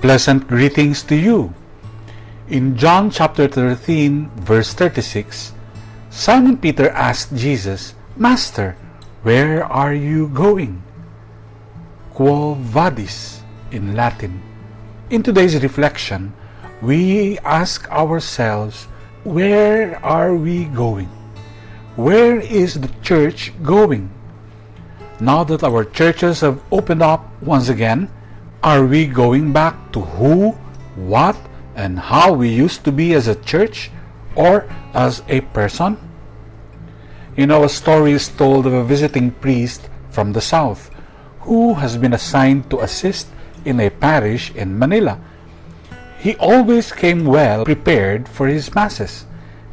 Pleasant greetings to you. In John chapter 13, verse 36, Simon Peter asked Jesus, "Master, where are you going?" Quo vadis in Latin. In today's reflection, we ask ourselves, where are we going? Where is the church going? Now that our churches have opened up once again, are we going back to who, what, and how we used to be as a church or as a person? You know, a story is told of a visiting priest from the south who has been assigned to assist in a parish in Manila. He always came well prepared for his masses,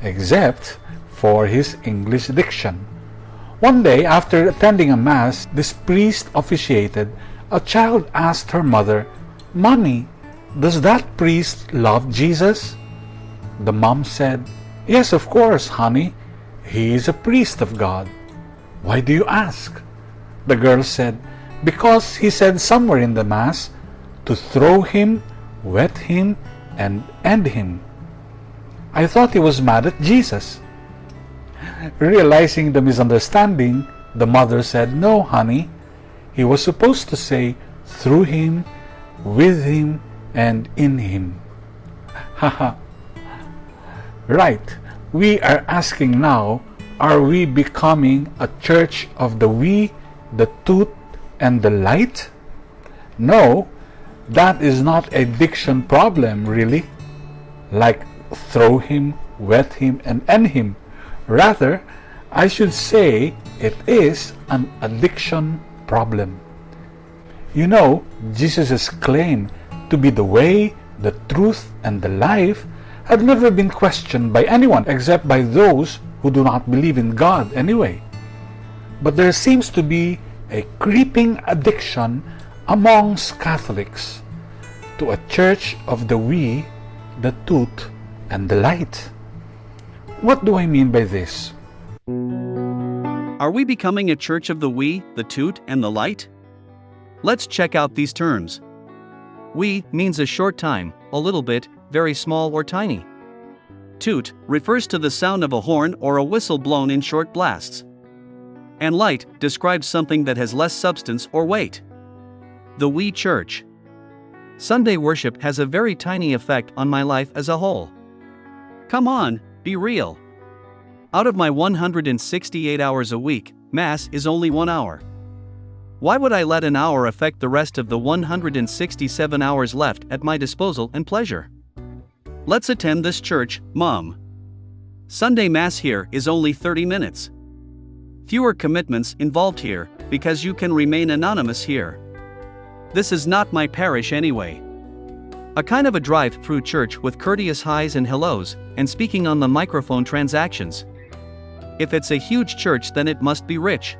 except for his English diction. One day, after attending a mass this priest officiated, a child asked her mother, "Mommy, does that priest love Jesus?" The mom said, "Yes, of course, honey. He is a priest of God." "Why do you ask?" The girl said, "Because he said somewhere in the mass to throw him, wet him, and end him." "I thought he was mad at Jesus." Realizing the misunderstanding, the mother said, "No, honey. He was supposed to say, through him, with him, and in him." Haha. Right. We are asking now, are we becoming a church of the we, the tooth, and the light? No, that is not a diction problem, really. Like throw him, wet him, and end him. Rather, I should say it is an addiction problem. You know, Jesus' claim to be the way, the truth, and the life had never been questioned by anyone except by those who do not believe in God anyway. But there seems to be a creeping addiction amongst Catholics to a church of the we, the tooth, and the light. What do I mean by this? Are we becoming a church of the we, the toot, and the light? Let's check out these terms. We means a short time, a little bit, very small or tiny. Toot refers to the sound of a horn or a whistle blown in short blasts. And light describes something that has less substance or weight. The we church. Sunday worship has a very tiny effect on my life as a whole. Come on, be real. Out of my 168 hours a week, Mass is only 1 hour. Why would I let an hour affect the rest of the 167 hours left at my disposal and pleasure? Let's attend this church, Mom. Sunday Mass here is only 30 minutes. Fewer commitments involved here, because you can remain anonymous here. This is not my parish anyway. A kind of a drive-through church with courteous highs and hellos, and speaking on the microphone transactions. If it's a huge church, then it must be rich.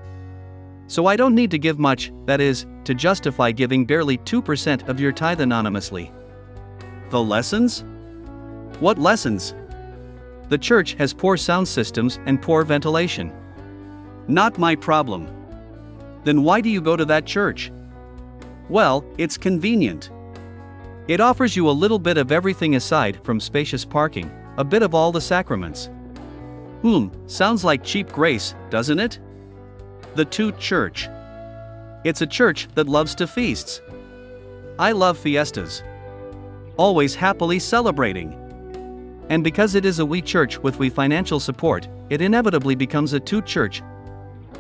So I don't need to give much, that is, to justify giving barely 2% of your tithe anonymously. The lessons? What lessons? The church has poor sound systems and poor ventilation. Not my problem. Then why do you go to that church? Well, it's convenient. It offers you a little bit of everything aside from spacious parking, a bit of all the sacraments. Sounds like cheap grace, doesn't it? The Toot Church. It's a church that loves to feasts. I love fiestas. Always happily celebrating. And because it is a we church with we financial support, it inevitably becomes a Toot Church.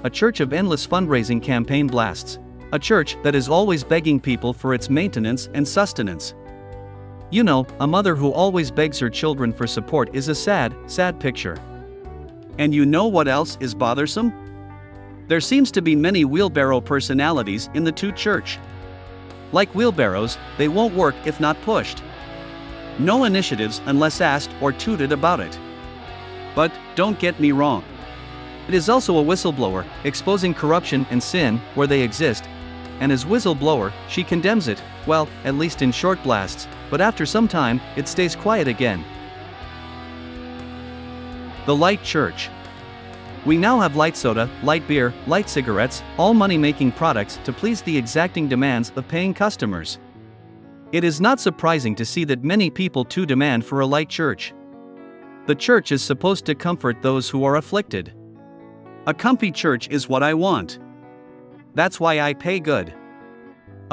A church of endless fundraising campaign blasts. A church that is always begging people for its maintenance and sustenance. You know, a mother who always begs her children for support is a sad, sad picture. And you know what else is bothersome? There seems to be many wheelbarrow personalities in the Toot Church. Like wheelbarrows, they won't work if not pushed. No initiatives unless asked or tooted about it. But, don't get me wrong. It is also a whistleblower, exposing corruption and sin where they exist. And as whistleblower, she condemns it, well, at least in short blasts, but after some time, it stays quiet again. The Light Church. We now have light soda, light beer, light cigarettes, all money-making products to please the exacting demands of paying customers. It is not surprising to see that many people too demand for a light church. The church is supposed to comfort those who are afflicted. A comfy church is what I want. That's why I pay good.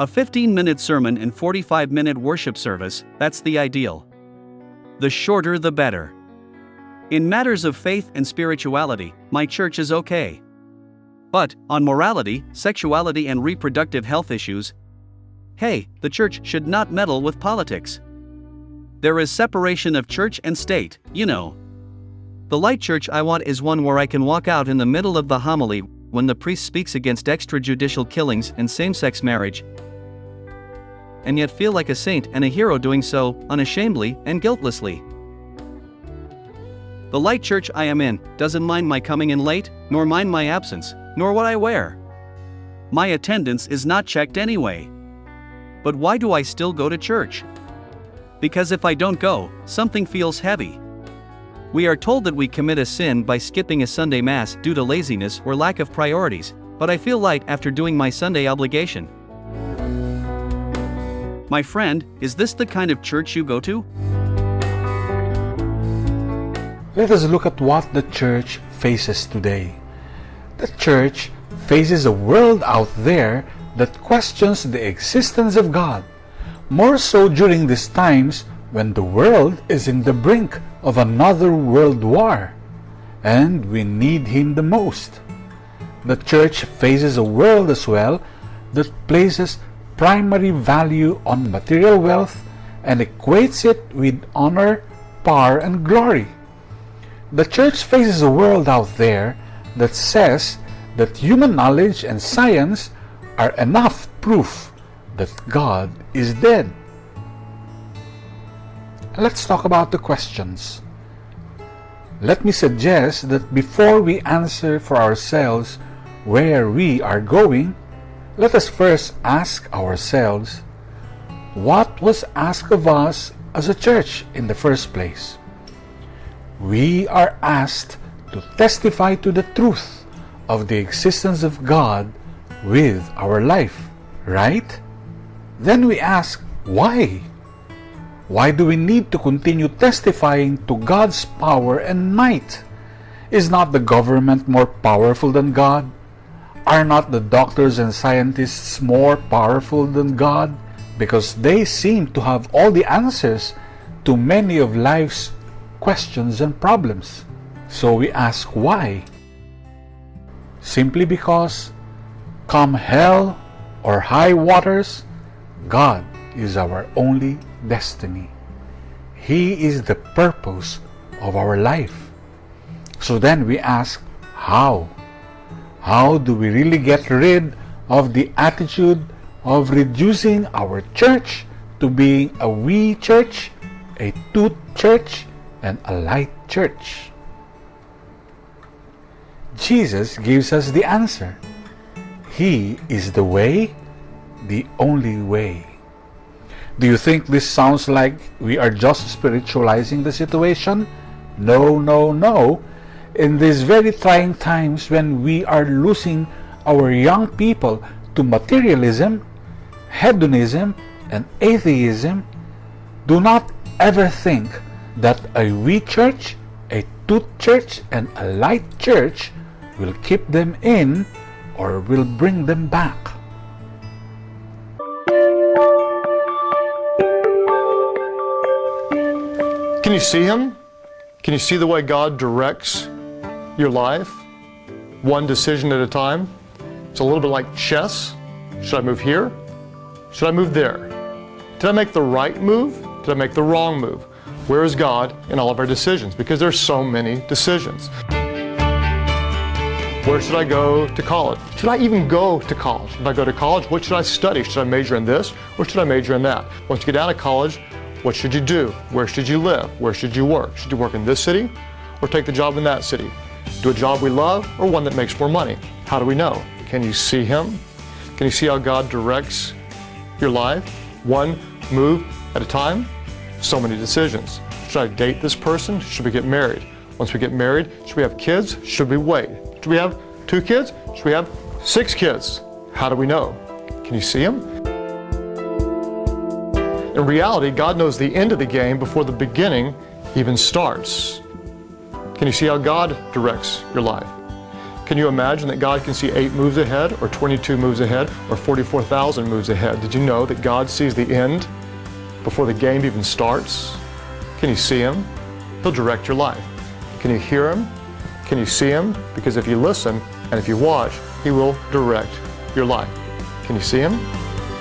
A 15-minute sermon and 45-minute worship service, that's the ideal. The shorter the better. In matters of faith and spirituality, my church is okay. But, on morality, sexuality and reproductive health issues, hey, the church should not meddle with politics. There is separation of church and state, you know. The light church I want is one where I can walk out in the middle of the homily when the priest speaks against extrajudicial killings and same-sex marriage, and yet feel like a saint and a hero doing so, unashamedly and guiltlessly. The light church I am in doesn't mind my coming in late, nor mind my absence, nor what I wear. My attendance is not checked anyway. But why do I still go to church? Because if I don't go, something feels heavy. We are told that we commit a sin by skipping a Sunday Mass due to laziness or lack of priorities, but I feel light after doing my Sunday obligation. My friend, is this the kind of church you go to? Let us look at what the church faces today. The church faces a world out there that questions the existence of God, more so during these times when the world is in the brink of another world war, and we need Him the most. The church faces a world as well that places primary value on material wealth and equates it with honor, power, and glory. The church faces a world out there that says that human knowledge and science are enough proof that God is dead. Let's talk about the questions. Let me suggest that before we answer for ourselves where we are going, let us first ask ourselves, what was asked of us as a church in the first place? We are asked to testify to the truth of the existence of God with our life, right? Then we ask, why? Why do we need to continue testifying to God's power and might? Is not the government more powerful than God? Are not the doctors and scientists more powerful than God? Because they seem to have all the answers to many of life's questions and problems. So we ask why? Simply because, come hell or high waters, God is our only destiny. He is the purpose of our life. So then we ask, how? How do we really get rid of the attitude of reducing our church to being a we church, a toot church, and a light church? Jesus gives us the answer. He is the way, the only way. Do you think this sounds like we are just spiritualizing the situation? No, no, no. In these very trying times when we are losing our young people to materialism, hedonism, and atheism, do not ever think that a we church, a toot church, and a light church will keep them in or will bring them back. Can you see Him? Can you see the way God directs your life? One decision at a time. It's a little bit like chess. Should I move here? Should I move there? Did I make the right move? Did I make the wrong move? Where is God in all of our decisions? Because there's so many decisions. Where should I go to college? Should I even go to college? If I go to college, what should I study? Should I major in this or should I major in that? Once you get out of college, what should you do? Where should you live? Where should you work? Should you work in this city or take the job in that city? Do a job we love or one that makes more money? How do we know? Can you see Him? Can you see how God directs your life? One move at a time? So many decisions. Should I date this person? Should we get married? Once we get married, should we have kids? Should we wait? Should we have 2 kids? Should we have 6 kids? How do we know? Can you see Him? In reality, God knows the end of the game before the beginning even starts. Can you see how God directs your life? Can you imagine that God can see 8 moves ahead, or 22 moves ahead, or 44,000 moves ahead? Did you know that God sees the end before the game even starts? Can you see Him? He'll direct your life. Can you hear Him? Can you see Him? Because if you listen and if you watch, He will direct your life. Can you see Him?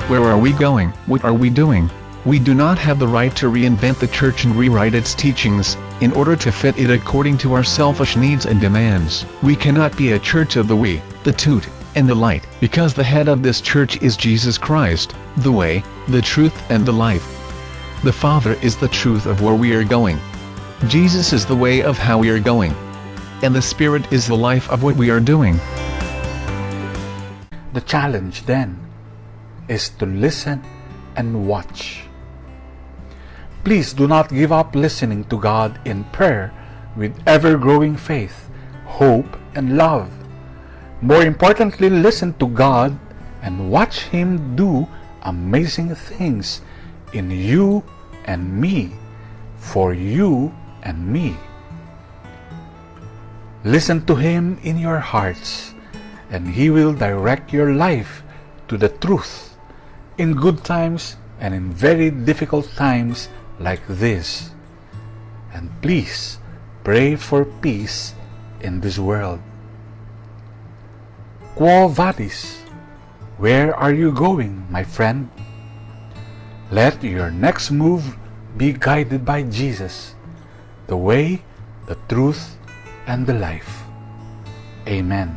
Where are we going? What are we doing? We do not have the right to reinvent the church and rewrite its teachings, in order to fit it according to our selfish needs and demands. We cannot be a church of the we, the toot, and the light, because the head of this church is Jesus Christ, the way, the truth and the life. The Father is the truth of where we are going. Jesus is the way of how we are going. And the Spirit is the life of what we are doing. The challenge then is to listen and watch. Please do not give up listening to God in prayer with ever-growing faith, hope, and love. More importantly, listen to God and watch Him do amazing things in you and me, for you and me. Listen to Him in your hearts, and He will direct your life to the truth in good times and in very difficult times like this. And please pray for peace in this world. Quo vadis? Where are you going, my friend? Let your next move be guided by Jesus, the way, the truth, and the life. Amen.